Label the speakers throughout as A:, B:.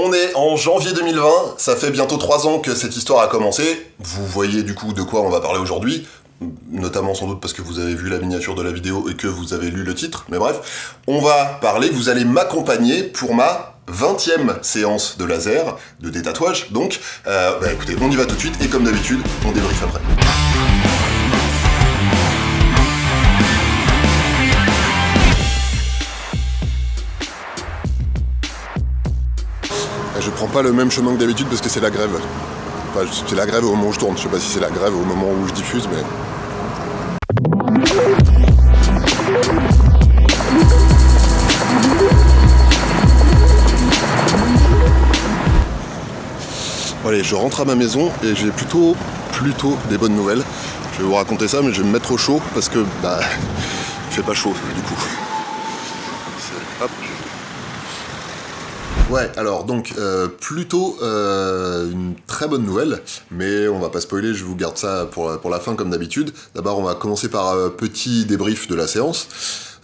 A: On est en janvier 2020, ça fait bientôt 3 ans que cette histoire a commencé. Vous voyez du coup de quoi on va parler aujourd'hui, notamment sans doute parce que vous avez vu la miniature de la vidéo et que vous avez lu le titre, mais bref. On va parler, vous allez m'accompagner pour ma 20e séance de laser, de détatouage, donc écoutez, on y va tout de suite et comme d'habitude, on débriefe après. Je prends pas le même chemin que d'habitude parce que c'est la grève. Enfin, c'est la grève au moment où je tourne. Je sais pas si c'est la grève au moment où je diffuse, mais... Bon, allez, je rentre à ma maison et j'ai plutôt des bonnes nouvelles. Je vais vous raconter ça, mais je vais me mettre au chaud parce que, il fait pas chaud, du coup. Hop. Ouais, alors donc plutôt une très bonne nouvelle, mais on va pas spoiler, je vous garde ça pour la fin comme d'habitude. D'abord on va commencer par petit débrief de la séance.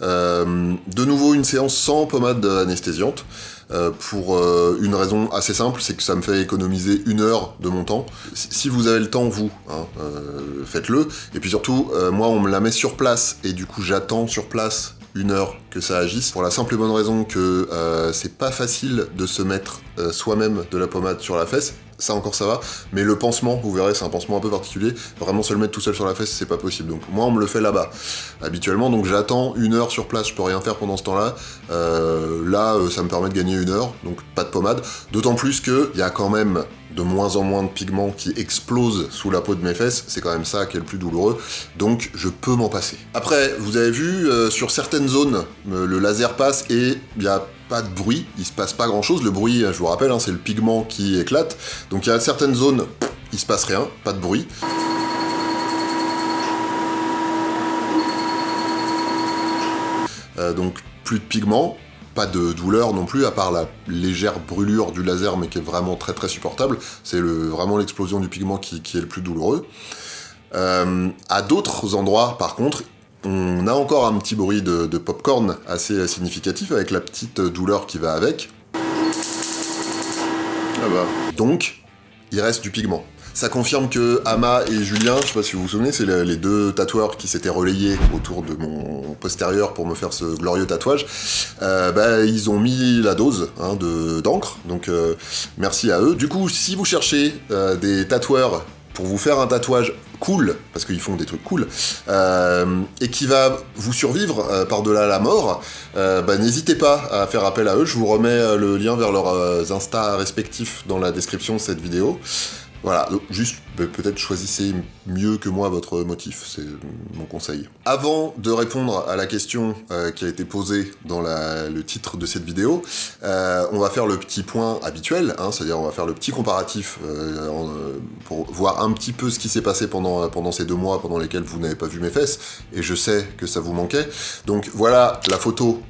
A: De nouveau une séance sans pommade anesthésiante, pour une raison assez simple, c'est que ça me fait économiser 1 heure de mon temps. Si vous avez le temps, vous, faites-le. Et puis surtout, moi on me la met sur place, et du coup j'attends sur place 1 heure que ça agisse, pour la simple et bonne raison que c'est pas facile de se mettre soi-même de la pommade sur la fesse. Ça encore ça va, mais le pansement, vous verrez, c'est un pansement un peu particulier, vraiment se le mettre tout seul sur la fesse, c'est pas possible, donc moi on me le fait là-bas, habituellement, donc j'attends 1 heure sur place, je peux rien faire pendant ce temps-là, ça me permet de gagner 1 heure, donc pas de pommade, d'autant plus que il y a quand même de moins en moins de pigments qui explosent sous la peau de mes fesses, c'est quand même ça qui est le plus douloureux, donc je peux m'en passer. Après, vous avez vu, sur certaines zones, le laser passe et il y a pas de bruit, il se passe pas grand chose, le bruit, je vous rappelle, c'est le pigment qui éclate, donc il y a certaines zones, il se passe rien, pas de bruit. Donc plus de pigment, pas de douleur non plus, à part la légère brûlure du laser, mais qui est vraiment très très supportable, c'est vraiment l'explosion du pigment qui est le plus douloureux. À d'autres endroits, par contre, on a encore un petit bruit de popcorn assez significatif, avec la petite douleur qui va avec. Donc, il reste du pigment. Ça confirme que Ama et Julien, je sais pas si vous vous souvenez, c'est les 2 tatoueurs qui s'étaient relayés autour de mon postérieur pour me faire ce glorieux tatouage, ils ont mis la dose d'encre, donc merci à eux. Du coup, si vous cherchez des tatoueurs pour vous faire un tatouage cool, parce qu'ils font des trucs cool, et qui va vous survivre par-delà la mort, n'hésitez pas à faire appel à eux, je vous remets le lien vers leurs Insta respectifs dans la description de cette vidéo. Voilà, donc juste peut-être choisissez mieux que moi votre motif, c'est mon conseil. Avant de répondre à la question qui a été posée dans le titre de cette vidéo, on va faire le petit point habituel, c'est-à-dire on va faire le petit comparatif pour voir un petit peu ce qui s'est passé pendant ces 2 mois pendant lesquels vous n'avez pas vu mes fesses, et je sais que ça vous manquait. Donc voilà la photo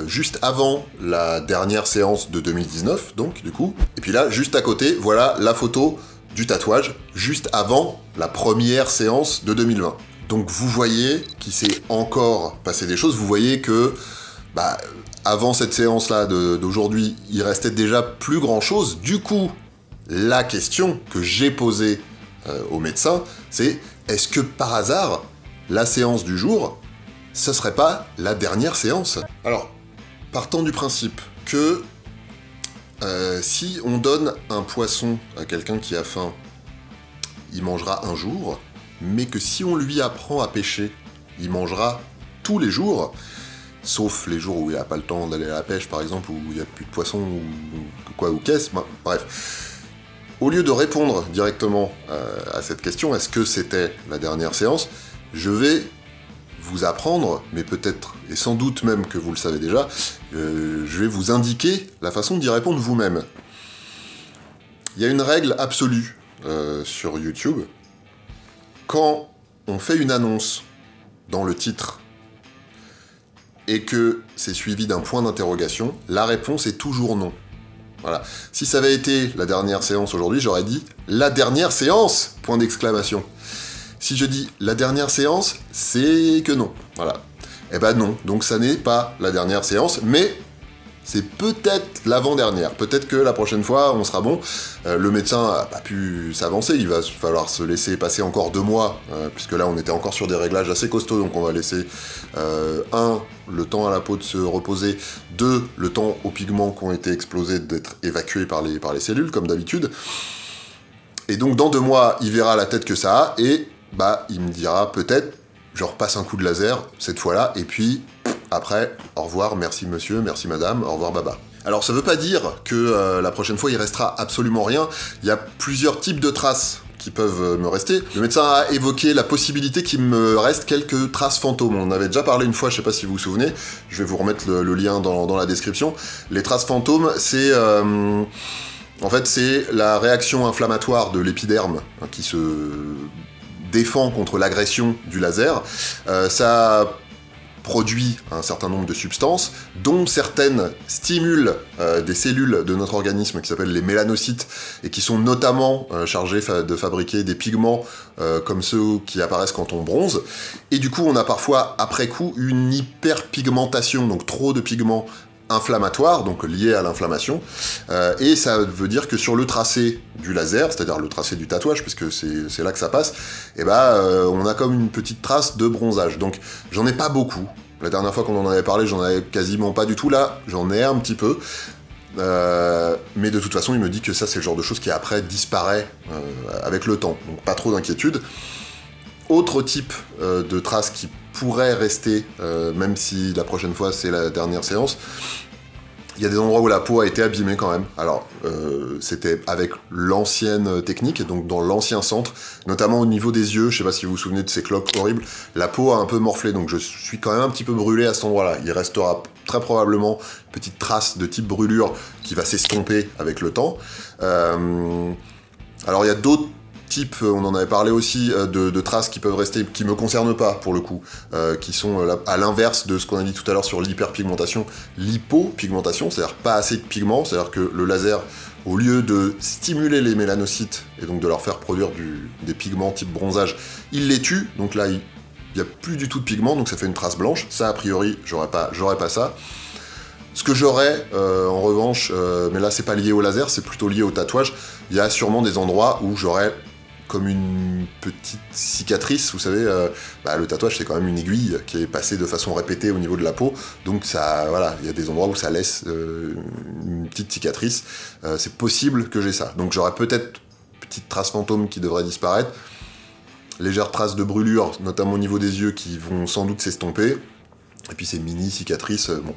A: juste avant la dernière séance de 2019, donc du coup, et puis là, juste à côté, voilà la photo du tatouage, juste avant la première séance de 2020. Donc vous voyez qu'il s'est encore passé des choses, vous voyez que avant cette séance-là d'aujourd'hui, il restait déjà plus grand-chose. Du coup, la question que j'ai posée au médecin, c'est est-ce que par hasard, la séance du jour, ce serait pas la dernière séance? Alors, partant du principe que si on donne un poisson à quelqu'un qui a faim, il mangera un jour, mais que si on lui apprend à pêcher, il mangera tous les jours, sauf les jours où il n'a pas le temps d'aller à la pêche, par exemple, où il n'y a plus de poisson, ou qu'est-ce, bref. Au lieu de répondre directement à cette question, est-ce que c'était la dernière séance, je vais vous apprendre, mais peut-être, et sans doute même que vous le savez déjà, je vais vous indiquer la façon d'y répondre vous-même. Il y a une règle absolue sur YouTube. Quand on fait une annonce dans le titre et que c'est suivi d'un point d'interrogation, la réponse est toujours non. Voilà. Si ça avait été la dernière séance aujourd'hui, j'aurais dit « la dernière séance !» point d'exclamation. Si je dis « la dernière séance », c'est que non. Voilà. Eh ben non, donc ça n'est pas la dernière séance, mais c'est peut-être l'avant-dernière. Peut-être que la prochaine fois, on sera bon. Le médecin n'a pas pu s'avancer. Il va falloir se laisser passer encore 2 mois, puisque là, on était encore sur des réglages assez costauds. Donc, on va laisser, 1, le temps à la peau de se reposer. 2, le temps aux pigments qui ont été explosés d'être évacués par les cellules, comme d'habitude. Et donc, dans 2 mois, il verra la tête que ça a. Et il me dira peut-être, je repasse un coup de laser, cette fois-là. Et puis... après, au revoir, merci monsieur, merci madame, au revoir baba. Alors ça veut pas dire que la prochaine fois il restera absolument rien, il y a plusieurs types de traces qui peuvent me rester. Le médecin a évoqué la possibilité qu'il me reste quelques traces fantômes. On en avait déjà parlé une fois, je sais pas si vous vous souvenez, je vais vous remettre le lien dans la description. Les traces fantômes, c'est... en fait, c'est la réaction inflammatoire de l'épiderme qui se défend contre l'agression du laser. Ça produit un certain nombre de substances, dont certaines stimulent des cellules de notre organisme qui s'appellent les mélanocytes, et qui sont notamment chargées de fabriquer des pigments comme ceux qui apparaissent quand on bronze. Et du coup, on a parfois, après coup, une hyperpigmentation, donc trop de pigments inflammatoire, donc lié à l'inflammation, et ça veut dire que sur le tracé du laser, c'est-à-dire le tracé du tatouage, puisque c'est là que ça passe, et on a comme une petite trace de bronzage. Donc j'en ai pas beaucoup. La dernière fois qu'on en avait parlé, j'en avais quasiment pas du tout. Là, j'en ai un petit peu. Mais de toute façon, il me dit que ça, c'est le genre de chose qui après disparaît avec le temps. Donc pas trop d'inquiétude. Autre type de trace qui pourrait rester, même si la prochaine fois c'est la dernière séance, il y a des endroits où la peau a été abîmée quand même. Alors, c'était avec l'ancienne technique, donc dans l'ancien centre, notamment au niveau des yeux, je sais pas si vous vous souvenez de ces cloques horribles, la peau a un peu morflé, donc je suis quand même un petit peu brûlé à cet endroit-là. Il restera très probablement une petite trace de type brûlure qui va s'estomper avec le temps. Alors il y a d'autres types, on en avait parlé aussi, de traces qui peuvent rester, qui me concernent pas pour le coup, qui sont à l'inverse de ce qu'on a dit tout à l'heure sur l'hyperpigmentation, l'hypopigmentation, c'est-à-dire pas assez de pigments, c'est-à-dire que le laser, au lieu de stimuler les mélanocytes et donc de leur faire produire des pigments type bronzage, il les tue, donc là il n'y a plus du tout de pigments, donc ça fait une trace blanche. Ça a priori, j'aurais pas ça. Ce que j'aurais, en revanche, mais là c'est pas lié au laser, c'est plutôt lié au tatouage, il y a sûrement des endroits où j'aurais comme une petite cicatrice, vous savez, le tatouage c'est quand même une aiguille qui est passée de façon répétée au niveau de la peau, donc ça, voilà, il y a des endroits où ça laisse une petite cicatrice, c'est possible que j'ai ça. Donc j'aurais peut-être une petite trace fantôme qui devrait disparaître, légères traces de brûlure, notamment au niveau des yeux, qui vont sans doute s'estomper, et puis ces mini cicatrices, bon...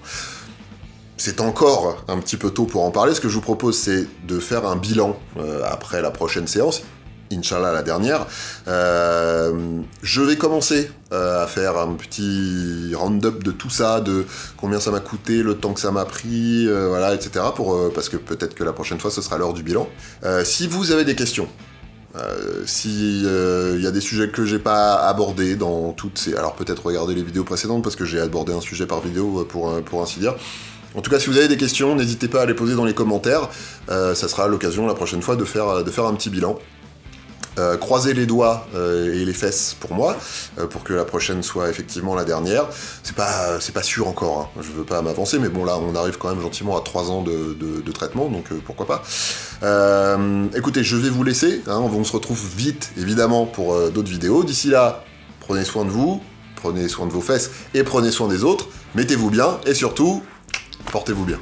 A: C'est encore un petit peu tôt pour en parler. Ce que je vous propose, c'est de faire un bilan après la prochaine séance, Inch'Allah la dernière. Je vais commencer à faire un petit round-up de tout ça, de combien ça m'a coûté, le temps que ça m'a pris, voilà, etc. Parce que peut-être que la prochaine fois, ce sera l'heure du bilan. Si vous avez des questions, si y a des sujets que j'ai pas abordés dans toutes ces... Alors peut-être regarder les vidéos précédentes, parce que j'ai abordé un sujet par vidéo, pour ainsi dire. En tout cas, si vous avez des questions, n'hésitez pas à les poser dans les commentaires. Ça sera l'occasion la prochaine fois de faire un petit bilan. Croisez les doigts et les fesses pour moi, pour que la prochaine soit effectivement la dernière. C'est pas sûr encore, hein. Je veux pas m'avancer, mais bon là on arrive quand même gentiment à 3 ans de traitement, donc pourquoi pas. Écoutez, je vais vous laisser, hein, on se retrouve vite évidemment pour d'autres vidéos. D'ici là, prenez soin de vous, prenez soin de vos fesses et prenez soin des autres, mettez-vous bien et surtout, portez-vous bien.